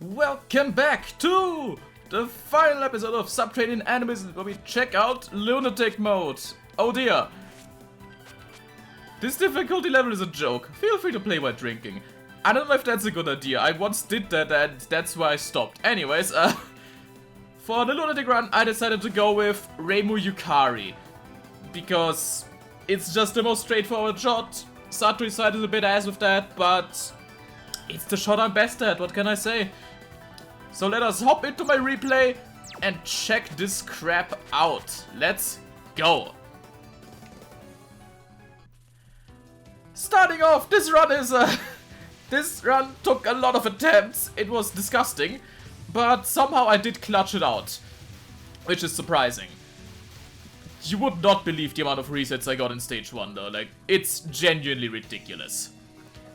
Welcome back to the final episode of Subterranean Animism, where we check out Lunatic Mode. Oh dear. This difficulty level is a joke. Feel free to play while drinking. I don't know if that's a good idea. I once did that and that's why I stopped. Anyways, for the Lunatic run, I decided to go with Reimu Yukari. Because it's just the most straightforward shot. Satori side is a bit ass with that, but it's the shot I'm best at, what can I say? So let us hop into my replay and check this crap out. Let's go! Starting off, this run is this run took a lot of attempts. It was disgusting, but somehow I did clutch it out, which is surprising. You would not believe the amount of resets I got in stage 1 though, like, it's genuinely ridiculous.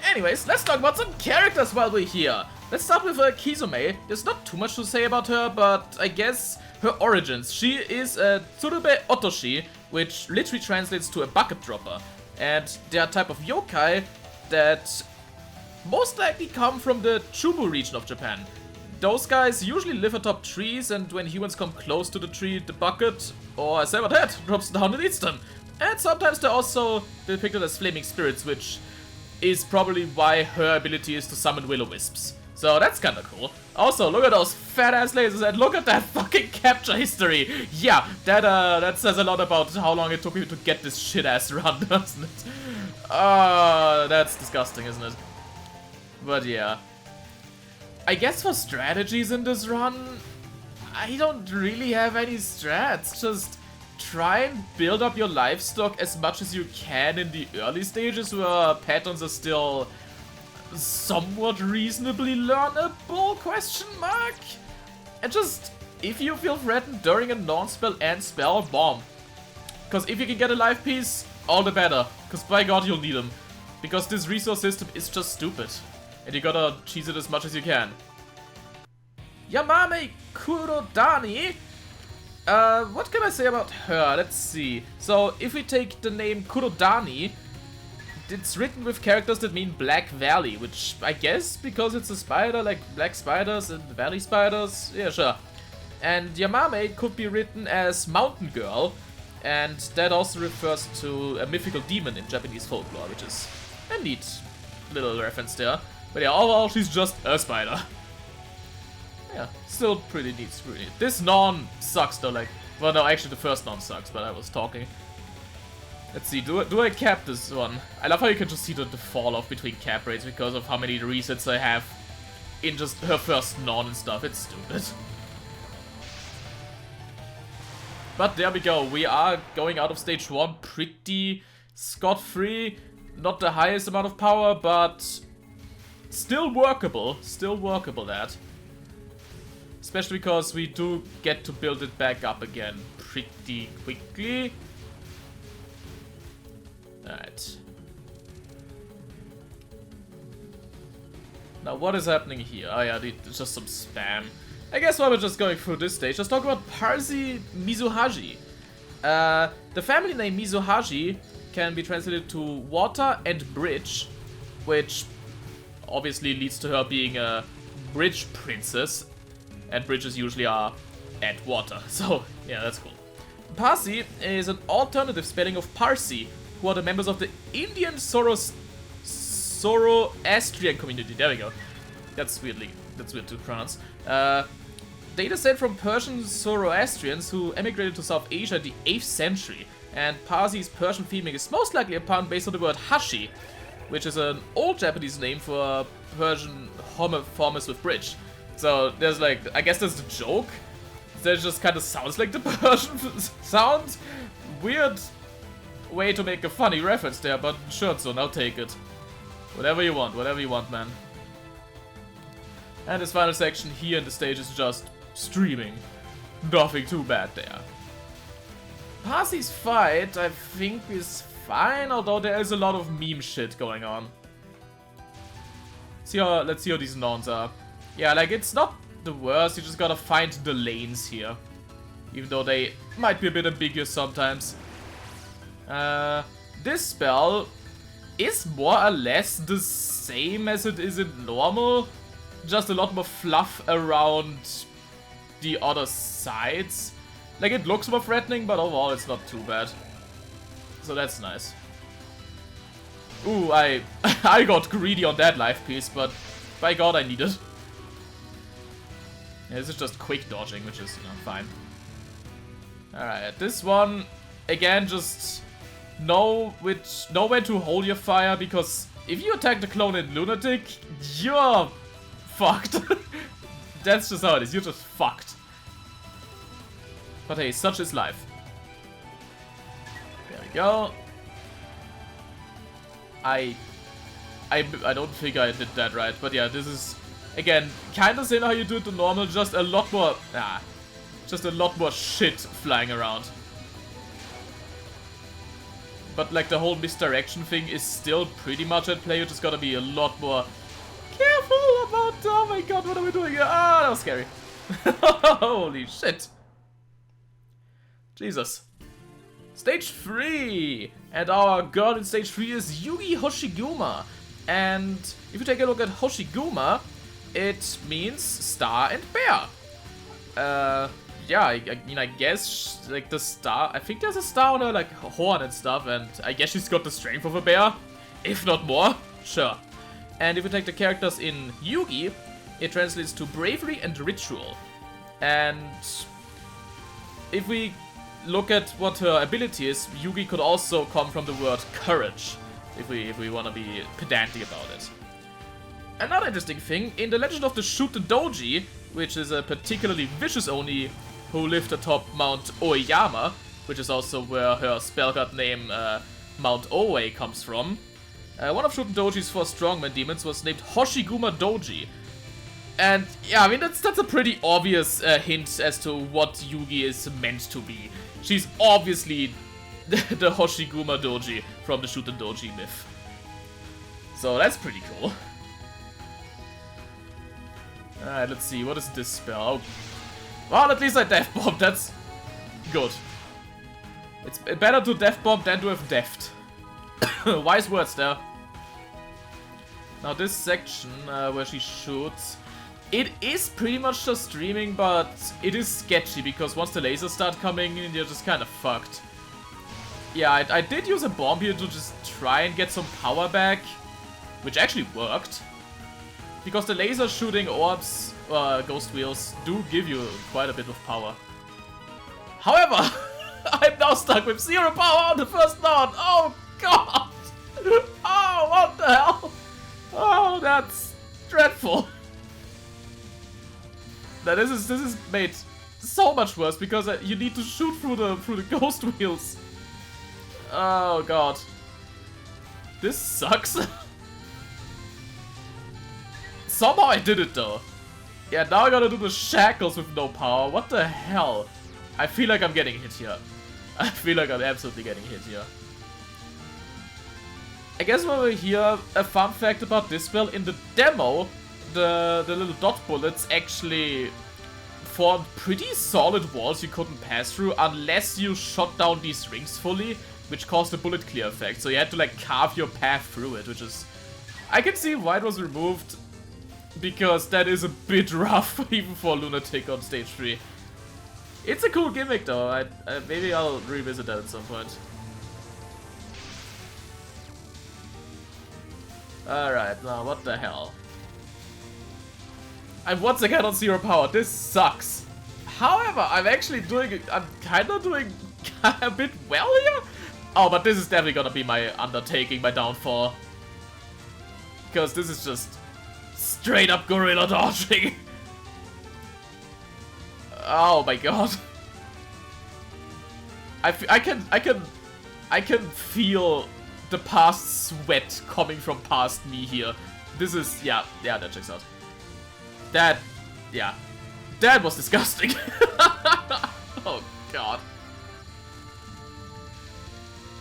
Anyways, let's talk about some characters while we're here. Let's start with Kizume. There's not too much to say about her, but I guess her origins. She is a Tsurube Otoshi, which literally translates to a bucket dropper. And they are a type of yokai that most likely come from the Chubu region of Japan. Those guys usually live atop trees, and when humans come close to the tree, the bucket, or a severed head, drops down and eats them. And sometimes they're also depicted as flaming spirits, which is probably why her ability is to summon will-o-wisps. So that's kinda cool. Also, look at those fat-ass lasers and look at that fucking capture history! Yeah, that says a lot about how long it took me to get this shit-ass run, doesn't it? That's disgusting, isn't it? But yeah. I guess for strategies in this run, I don't really have any strats. Just try and build up your livestock as much as you can in the early stages where patterns are still somewhat reasonably learnable, question mark? And just, if you feel threatened during a non-spell and spell, bomb. Because if you can get a life piece, all the better. Because by god you'll need them. Because this resource system is just stupid. And you gotta cheese it as much as you can. Yamame Kurodani. What can I say about her? Let's see. So, if we take the name Kurodani, it's written with characters that mean Black Valley, which I guess because it's a spider, like black spiders and valley spiders, yeah, sure. And Yamame could be written as Mountain Girl, and that also refers to a mythical demon in Japanese folklore, which is a neat little reference there. But yeah, overall she's just a spider. Yeah, still pretty neat, pretty neat. This non sucks though, like, well no, actually the first non sucks, but I was talking. Let's see, do I cap this one? I love how you can just see the fall off between cap rates because of how many resets I have in just her first non and stuff. It's stupid. But there we go. We are going out of stage 1 pretty scot-free. Not the highest amount of power, but still workable. Still workable, that. Especially because we do get to build it back up again pretty quickly. Alright. Now what is happening here? Oh yeah, just some spam. I guess while we're just going through this stage, let's talk about Parsi Mizuhaji. The family name Mizuhaji can be translated to water and bridge, which obviously leads to her being a bridge princess, and bridges usually are at water, so yeah, that's cool. Parsi is an alternative spelling of Parsi, who are the members of the Indian Zoroastrian community. There we go. That's weird to pronounce. They descend from Persian Zoroastrians who emigrated to South Asia in the 8th century. And Parsi's Persian theming is most likely a pun based on the word hashi, which is an old Japanese name for Persian homophormus with bridge. So there's like, I guess that's the joke. That just kind of sounds like the Persian sound. Weird way to make a funny reference there, but sure, so I'll take it. Whatever you want, man. And this final section here in the stage is just streaming. Nothing too bad there. Parsi's fight, I think, is fine, although there is a lot of meme shit going on. Let's see how these nons are. Yeah, like, it's not the worst, you just gotta find the lanes here. Even though they might be a bit ambiguous sometimes. This spell is more or less the same as it is in normal. just a lot more fluff around the other sides. Like, it looks more threatening, but overall it's not too bad. So that's nice. Ooh, I got greedy on that life piece, but by god I need it. Yeah, this is just quick dodging, which is, you know, fine. Alright, this one, again, just know when to hold your fire, because if you attack the clone in Lunatic, you're fucked. That's just how it is, you're just fucked. But hey, such is life. There we go. I don't think I did that right, but yeah, this is, again, kinda same how you do it to normal, just a lot more, just a lot more shit flying around. But like the whole misdirection thing is still pretty much at play, you just gotta be a lot more careful about, oh my god, what are we doing here? Ah, that was scary. Holy shit. Jesus. Stage 3! And our girl in stage 3 is Yugi Hoshiguma. And if you take a look at Hoshiguma, it means star and bear. Yeah, I mean, I guess, like, the star, I think there's a star on her, like, horn and stuff, and I guess she's got the strength of a bear, if not more, sure. And if you take the characters in Yugi, it translates to bravery and ritual. And if we look at what her ability is, Yugi could also come from the word courage, if we want to be pedantic about it. Another interesting thing, in the legend of the Shooten Doji, which is a particularly vicious Oni who lived atop Mount Oeyama, which is also where her spell god name Mount Oe comes from, one of Shooten Doji's 4 strongman demons was named Hoshiguma Doji. And yeah, I mean, that's a pretty obvious hint as to what Yugi is meant to be. She's obviously the Hoshiguma Doji from the Shooten Doji myth. So that's pretty cool. Alright, let's see, what is this spell? Oh. Well, at least I Death Bomb, that's good. It's better to Death Bomb than to have Deft. Wise words there. Now this section where she shoots, it is pretty much just streaming, but it is sketchy because once the lasers start coming in, you're just kind of fucked. Yeah, I did use a bomb here to just try and get some power back, which actually worked. Because the laser shooting orbs, ghost wheels, do give you quite a bit of power. However, I'm now stuck with 0 power on the first node. Oh god! Oh, what the hell? Oh, that's dreadful. Now this is made so much worse because you need to shoot through the ghost wheels. Oh god, this sucks. Somehow I did it though. Yeah, now I gotta do the shackles with no power. What the hell? I feel like I'm getting hit here. I feel like I'm absolutely getting hit here. I guess while we're here, a fun fact about this spell, in the demo, the little dot bullets actually formed pretty solid walls you couldn't pass through unless you shot down these rings fully, which caused a bullet clear effect. So you had to like carve your path through it, which is... I can see why it was removed, because that is a bit rough even for Lunatic on stage 3. It's a cool gimmick though, maybe I'll revisit that at some point. Alright, now what the hell? I'm once again on 0 power, this sucks. However, I'm kinda doing a bit well here. Oh, but this is definitely gonna be my undertaking, my downfall. Because this is just straight up gorilla dodging. Oh my god. I can feel the past sweat coming from past me here. This is, yeah, that checks out. That was disgusting. Oh god.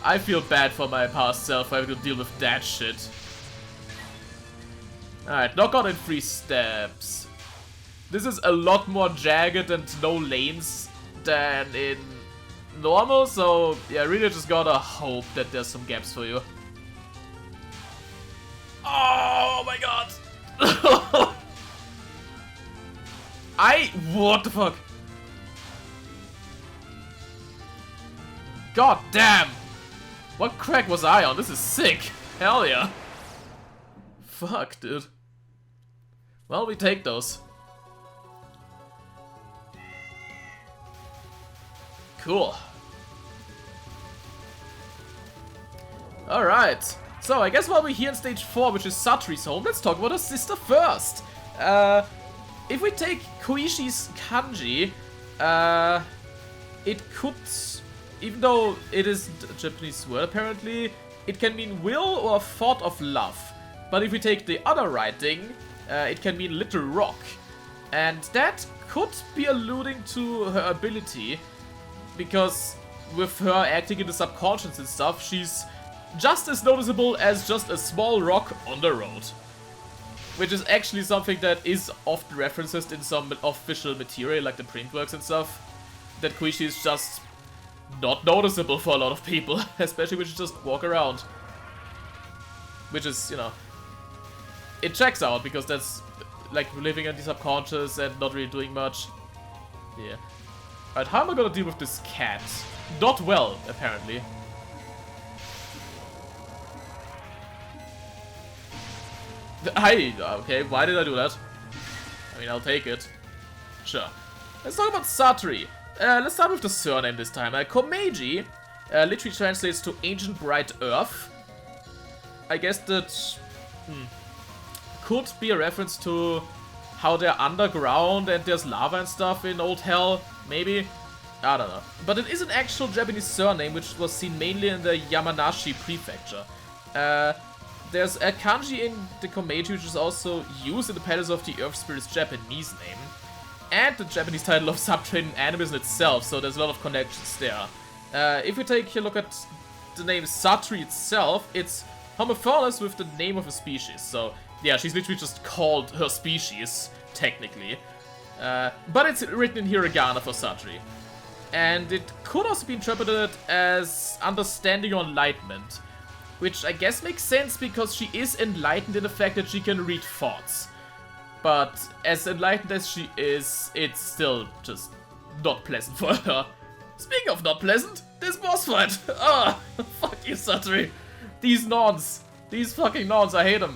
I feel bad for my past self having to deal with that shit. Alright, knockout in 3 steps. This is a lot more jagged and no lanes than in normal, so yeah, really just gotta hope that there's some gaps for you. Oh my god! What the fuck? God damn! What crack was I on? This is sick. Hell yeah. Fuck, dude. Well, we take those. Cool. Alright. So, I guess while we're here in stage 4, which is Satri's home, let's talk about her sister first. If we take Koishi's kanji, it could, even though it is a Japanese word apparently, it can mean will or thought of love. But if we take the other writing, it can mean little rock. And that could be alluding to her ability, because with her acting in the subconscious and stuff, she's just as noticeable as just a small rock on the road. Which is actually something that is often referenced in some official material, like the printworks and stuff. That Koishi is just not noticeable for a lot of people, especially when you just walk around. Which is, you know, it checks out, because that's like living in the subconscious and not really doing much. Yeah. Alright, how am I gonna deal with this cat? Not well, apparently. Okay, why did I do that? I mean, I'll take it. Sure. Let's talk about Satri. Let's start with the surname this time. Komeiji literally translates to Ancient Bright Earth. I guess that could be a reference to how they're underground and there's lava and stuff in Old Hell, maybe? I don't know. But it is an actual Japanese surname, which was seen mainly in the Yamanashi prefecture. There's a kanji in the Komeiji, which is also used in the Palace of the Earth Spirit's Japanese name. And the Japanese title of Subterranean Animism itself, so there's a lot of connections there. If we take a look at the name Satri itself, it's homophonous with the name of a species. So, yeah, she's literally just called her species, technically. But it's written in hiragana for Satri. And it could also be interpreted as understanding or enlightenment. Which I guess makes sense, because she is enlightened in the fact that she can read thoughts. But as enlightened as she is, it's still just not pleasant for her. Speaking of not pleasant, this boss fight! Ah, fuck you, Satri. These nons. These fucking nons, I hate them.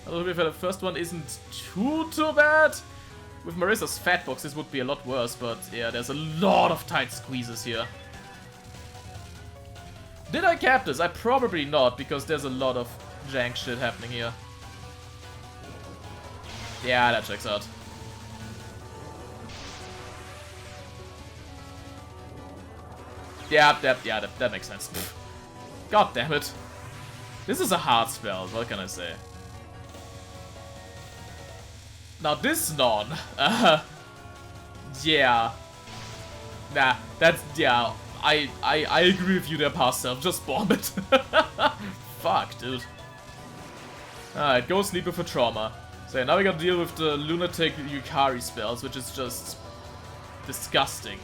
Although if the first one isn't too bad. With Marissa's fat box, this would be a lot worse, but yeah, there's a lot of tight squeezes here. Did I cap this? I probably not, because there's a lot of jank shit happening here. Yeah, that checks out. Yeah, that makes sense. God damn it. This is a hard spell, what can I say? Now this non, yeah. Nah, that's, yeah. I agree with you there, past self. Just bomb it. Fuck, dude. Alright, go sleep for trauma. So yeah, now we gotta deal with the lunatic Yukari spells, which is just disgusting.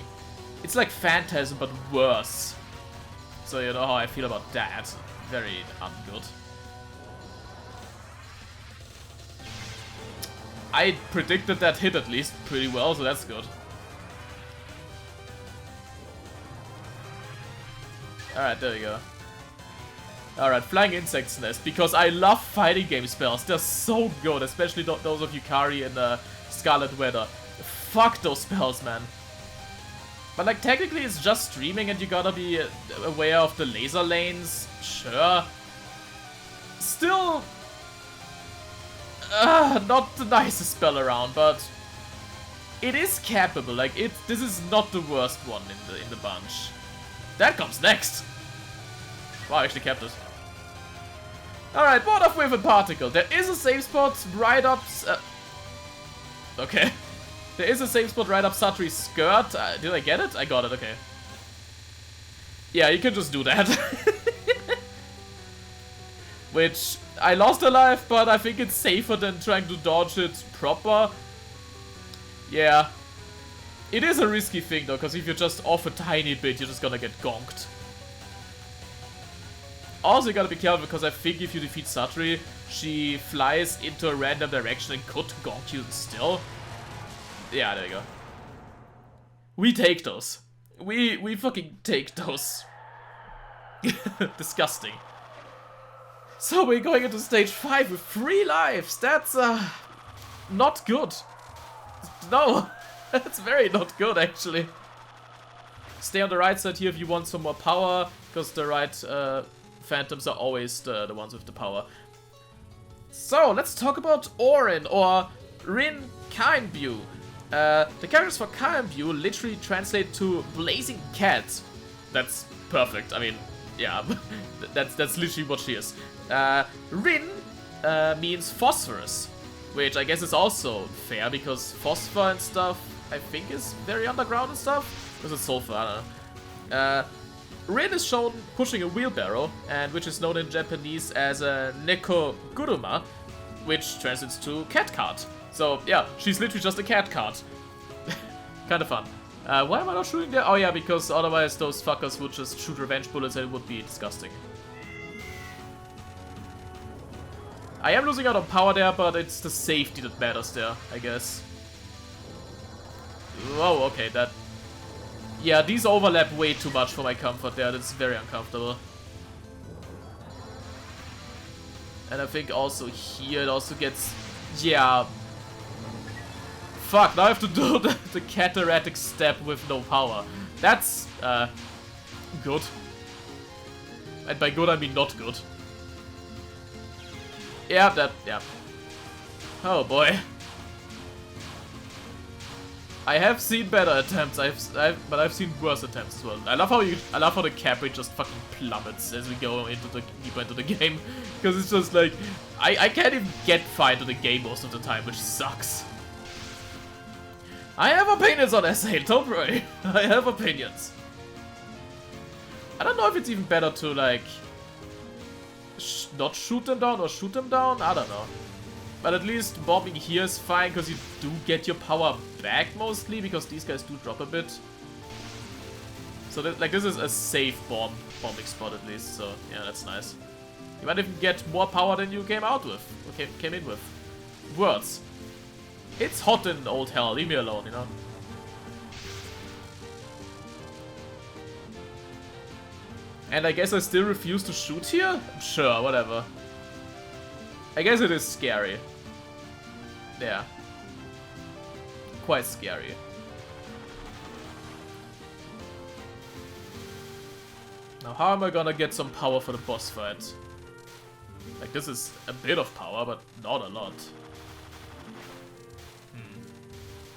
It's like Phantasm, but worse. So you know how I feel about that. Very ungood. I predicted that hit at least pretty well, so that's good. Alright, there we go. Alright, Flying Insect's Nest, because I love fighting game spells. They're so good, especially those of Yukari and Scarlet Weather. Fuck those spells, man. But like, technically it's just streaming and you gotta be aware of the laser lanes. Sure. Still, not the nicest spell around, but it is capable. Like, this is not the worst one in the bunch. That comes next. Wow, I actually kept it. Alright, Water Wave and Particle. There is a safe spot right up... okay. There is a safe spot right up Satri's skirt. Did I get it? I got it, okay. Yeah, you can just do that. Which, I lost a life, but I think it's safer than trying to dodge it proper. Yeah. It is a risky thing though, because if you're just off a tiny bit, you're just gonna get gonked. Also, you gotta be careful, because I think if you defeat Satri, she flies into a random direction and could gonk you still. Yeah, there you go. We take those. We fucking take those. Disgusting. So we're going into stage 5 with 3 lives. That's not good. No, that's very not good actually. Stay on the right side here if you want some more power, because the right phantoms are always the ones with the power. So let's talk about Orin, or Rin Kainbu. The characters for Kainbu literally translate to blazing cat. That's perfect. I mean, yeah, that's literally what she is. Rin means phosphorus, which I guess is also fair because phosphor and stuff I think is very underground and stuff. Because it's sulfur, I don't know. Rin is shown pushing a wheelbarrow, and which is known in Japanese as a neko guruma, which translates to cat cart. So yeah, she's literally just a cat cart. Kind of fun. Why am I not shooting there? Oh yeah, because otherwise those fuckers would just shoot revenge bullets and it would be disgusting. I am losing out on power there, but it's the safety that matters there, I guess. Oh, okay, that... Yeah, these overlap way too much for my comfort there. That's very uncomfortable. And I think also here it also gets... Yeah. Fuck, now I have to do the cataratic step with no power. That's, good. And by good I mean not good. Yeah, yeah. Oh boy. I have seen better attempts, but I've seen worse attempts as well. I love how the cap rate just fucking plummets as we go deeper into the game, because it's just like I can't even get far into the game most of the time, which sucks. I have opinions on SA, don't worry. I have opinions. I don't know if it's even better to like not shoot them down or shoot them down. I don't know. But at least bombing here is fine, because you do get your power back mostly, because these guys do drop a bit. So like this is a safe bombing spot at least, so yeah, that's nice. You might even get more power than you came out with, or came in with. Words. It's hot in old hell, leave me alone, you know. And I guess I still refuse to shoot here? Sure, whatever. I guess it is scary. Yeah. Quite scary. Now how am I gonna get some power for the boss fight? Like this is a bit of power, but not a lot.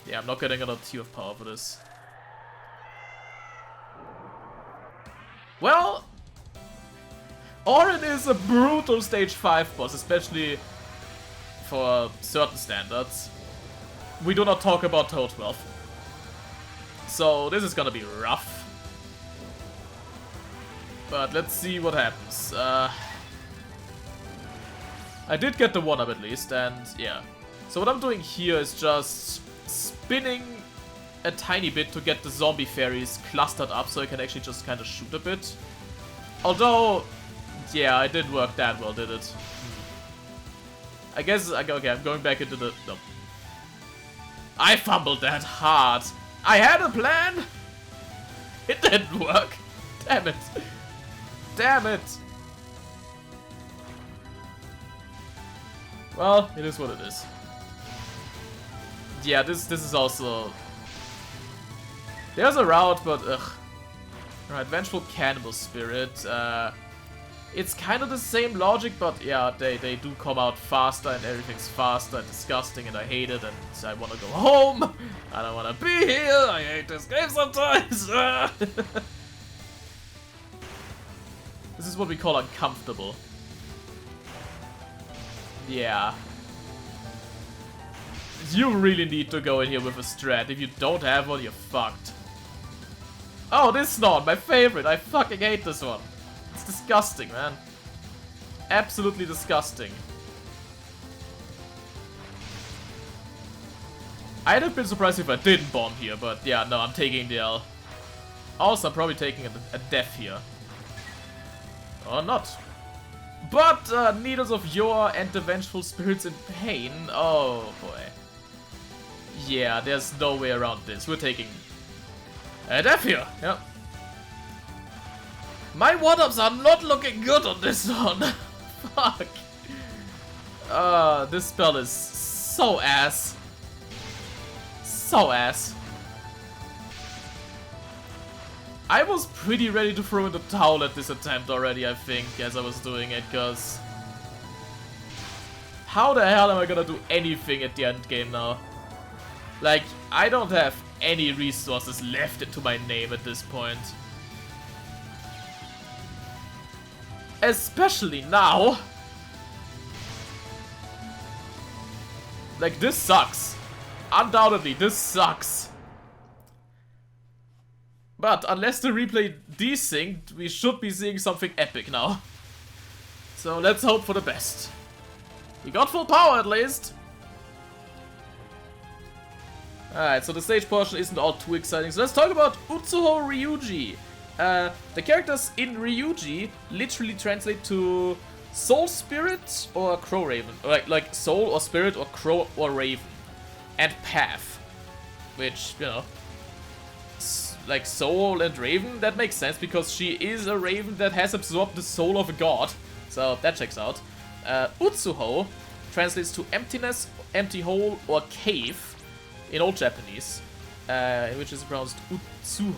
Yeah, I'm not getting another tier of power for this. Well, Orin is a brutal stage 5 boss, especially for certain standards. We do not talk about total 12. So this is gonna be rough. But let's see what happens. I did get the 1-up at least, and yeah. So what I'm doing here is just spinning a tiny bit to get the zombie fairies clustered up so I can actually just kind of shoot a bit. Although, yeah, it didn't work that well, did it? I guess, okay, I'm going back into the... No. I fumbled that hard. I had a plan. It didn't work. Damn it. Damn it. Well, it is what it is. Yeah, this is also... There's a route, but ugh. Alright, Vengeful Cannibal Spirit. It's kind of the same logic, but yeah, they do come out faster and everything's faster and disgusting and I hate it and I want to go home. I don't want to be here. I hate this game sometimes. This is what we call uncomfortable. Yeah. You really need to go in here with a strat. If you don't have one, you're fucked. Oh, this Snort, my favorite. I fucking hate this one. It's disgusting, man. Absolutely disgusting. I'd have been surprised if I didn't bomb here, but yeah, no, I'm taking the L. Also, I'm probably taking a death here. Or not. But Needles of Yore and the Vengeful Spirits in Pain. Oh, boy. Yeah, there's no way around this. We're taking death here. Yeah. My 1-ups are not looking good on this one. Fuck. This spell is so ass. So ass. I was pretty ready to throw in the towel at this attempt already, I think, as I was doing it, because how the hell am I gonna do anything at the end game now? Like, I don't have any resources left into my name at this point. Especially now. Like, this sucks. Undoubtedly, this sucks. But unless the replay desynced, we should be seeing something epic now. So let's hope for the best. We got full power at least. Alright, so the stage portion isn't all too exciting. So let's talk about Utsuho Ryuji. The characters in Ryuji literally translate to Soul Spirit or Crow Raven. Like Soul or Spirit or Crow or Raven. And Path. Which, you know, like Soul and Raven, that makes sense because she is a Raven that has absorbed the soul of a god. So that checks out. Utsuho translates to emptiness, empty hole, or cave in Old Japanese, which is pronounced Utsuho.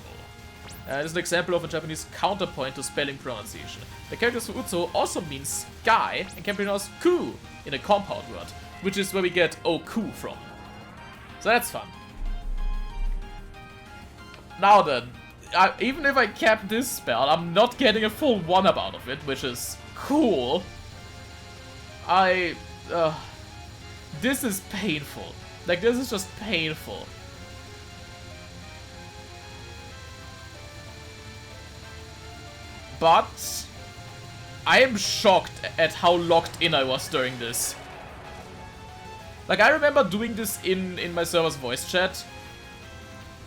This is an example of a Japanese counterpoint to spelling pronunciation. The characters for Utsuho also mean sky and can be pronounced ku in a compound word, which is where we get Oku from. So that's fun. Now then, even if I cap this spell, I'm not getting a full 1-up out of it, which is cool. This is painful. Like, this is just painful. But I am shocked at how locked in I was during this. Like, I remember doing this in my server's voice chat.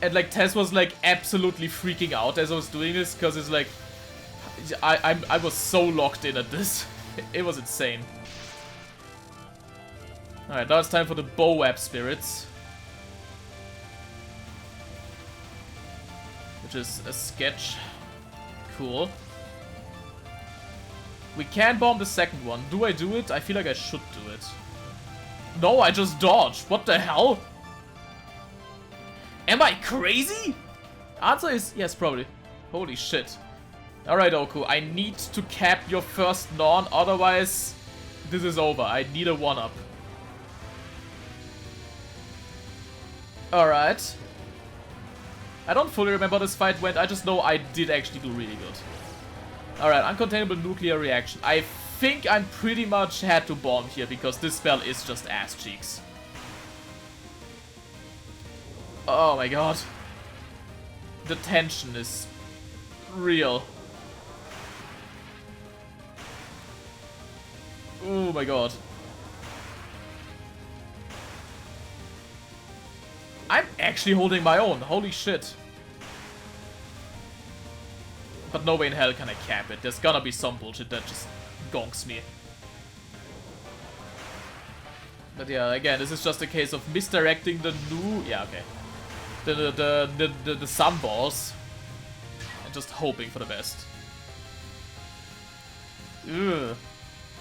And like Tess was like absolutely freaking out as I was doing this, because it's like I was so locked in at this. It was insane. Alright, now it's time for the Boab spirits. Which is a sketch. Cool. We can bomb the second one. Do I do it? I feel like I should do it. No, I just dodged. What the hell? Am I crazy? Answer is yes, probably. Holy shit. Alright, Oku, I need to cap your first non, otherwise this is over. I need a 1-up. Alright. I don't fully remember how this fight went, I just know I did actually do really good. Alright, uncontainable nuclear reaction. I think I'm pretty much had to bomb here because this spell is just ass cheeks. Oh my god. The tension is real. Oh my god. I'm actually holding my own. Holy shit. But no way in hell can I cap it. There's gonna be some bullshit that just gonks me. But yeah, again, this is just a case of misdirecting the new... Yeah, okay. The sun balls and just hoping for the best. Ugh.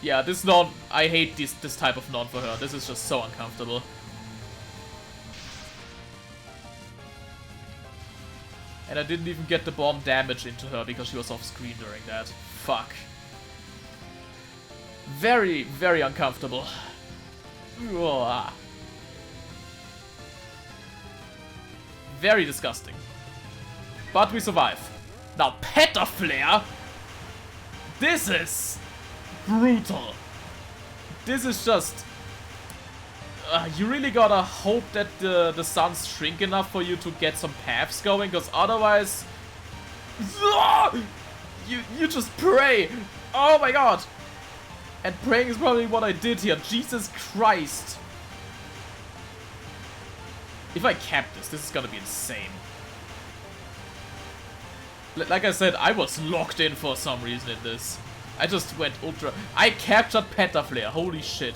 Yeah, this non, I hate this type of non for her. This is just so uncomfortable. And I didn't even get the bomb damage into her because she was off screen during that. Fuck. Very, very uncomfortable. Ugh. Very disgusting. But we survive. Now, Petal Flare! This is brutal. This is just... you really gotta hope that the suns shrink enough for you to get some paths going, because otherwise... You just pray! Oh my god! And praying is probably what I did here. Jesus Christ! If I cap this is gonna be insane. Like I said, I was locked in for some reason in this. I just went ultra... I captured Petal Flare, holy shit.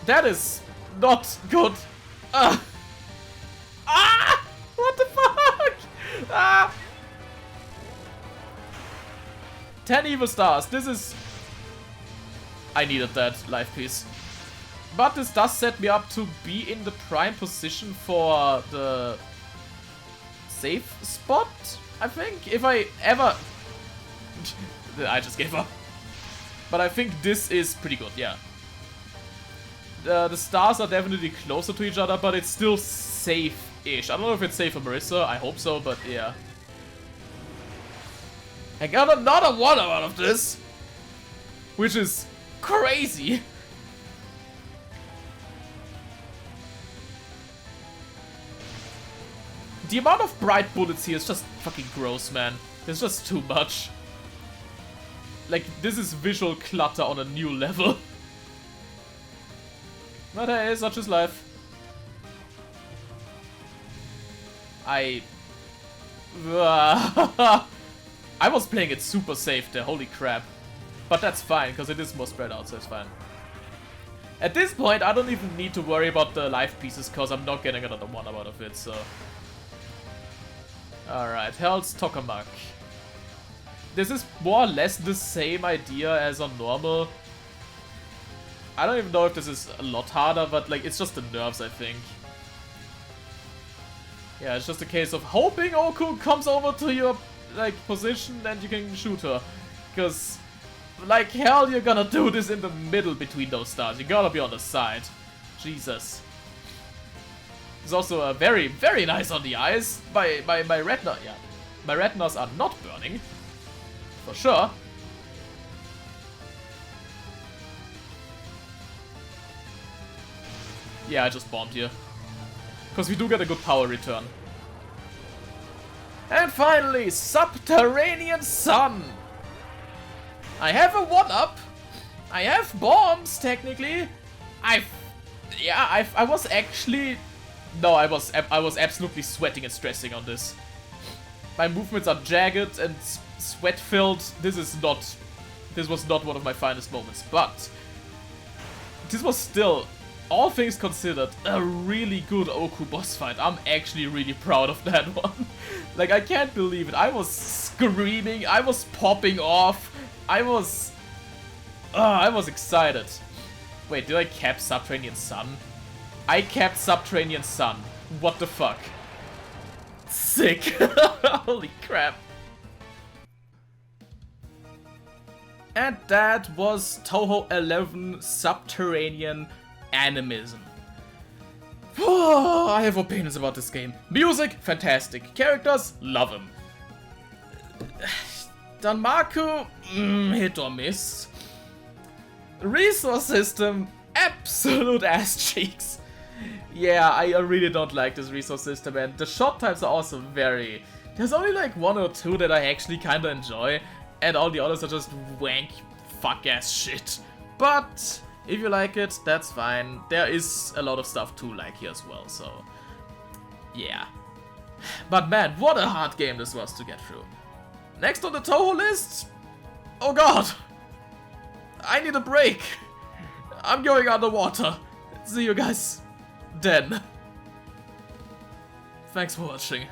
That is not good. Ah! What the fuck? Ah! 10 evil stars. This is... I needed that life piece. But this does set me up to be in the prime position for the safe spot, I think. If I ever... I just gave up. But I think this is pretty good, yeah. The stars are definitely closer to each other, but it's still safe-ish. I don't know if it's safe for Marissa. I hope so, but yeah. I got another one out of this, which is crazy. The amount of bright bullets here is just fucking gross, man. There's just too much. Like, this is visual clutter on a new level. But hey, such is life. I was playing it super safe there, holy crap. But that's fine, because it is more spread out, so it's fine. At this point, I don't even need to worry about the life pieces, because I'm not getting another one out of it, so... Alright, Hell's Tokamak. This is more or less the same idea as on normal. I don't even know if this is a lot harder, but like, it's just the nerves, I think. Yeah, it's just a case of hoping Oku comes over to your, like, position and you can shoot her. Because, like hell, you're gonna do this in the middle between those stars. You gotta be on the side. Jesus. It's also very, very nice on the eyes. My retina, yeah. My retinas are not burning. For sure. Yeah, I just bombed here. Because we do get a good power return. And finally, Subterranean Sun. I have a 1-up. I have bombs, technically. I was actually... No, I was absolutely sweating and stressing on this. My movements are jagged and sweat-filled. This was not one of my finest moments, but this was still, all things considered, a really good Oku boss fight. I'm actually really proud of that one. Like, I can't believe it. I was screaming, I was popping off, I was excited. Wait, did I cap Subterranean Sun? I capped Subterranean Sun. What the fuck? Sick. Holy crap. And that was Touhou 11 Subterranean Animism. I have opinions about this game. Music, fantastic. Characters, love them. Danmaku, hit or miss. Resource system, absolute ass cheeks. Yeah, I really don't like this resource system, and the shot times are also very... There's only like 1 or 2 that I actually kinda enjoy, and all the others are just wank fuck-ass shit. But if you like it, that's fine. There is a lot of stuff to like here as well, so... Yeah. But man, what a hard game this was to get through. Next on the Touhou list... Oh god! I need a break! I'm going underwater. See you guys then. Thanks for watching.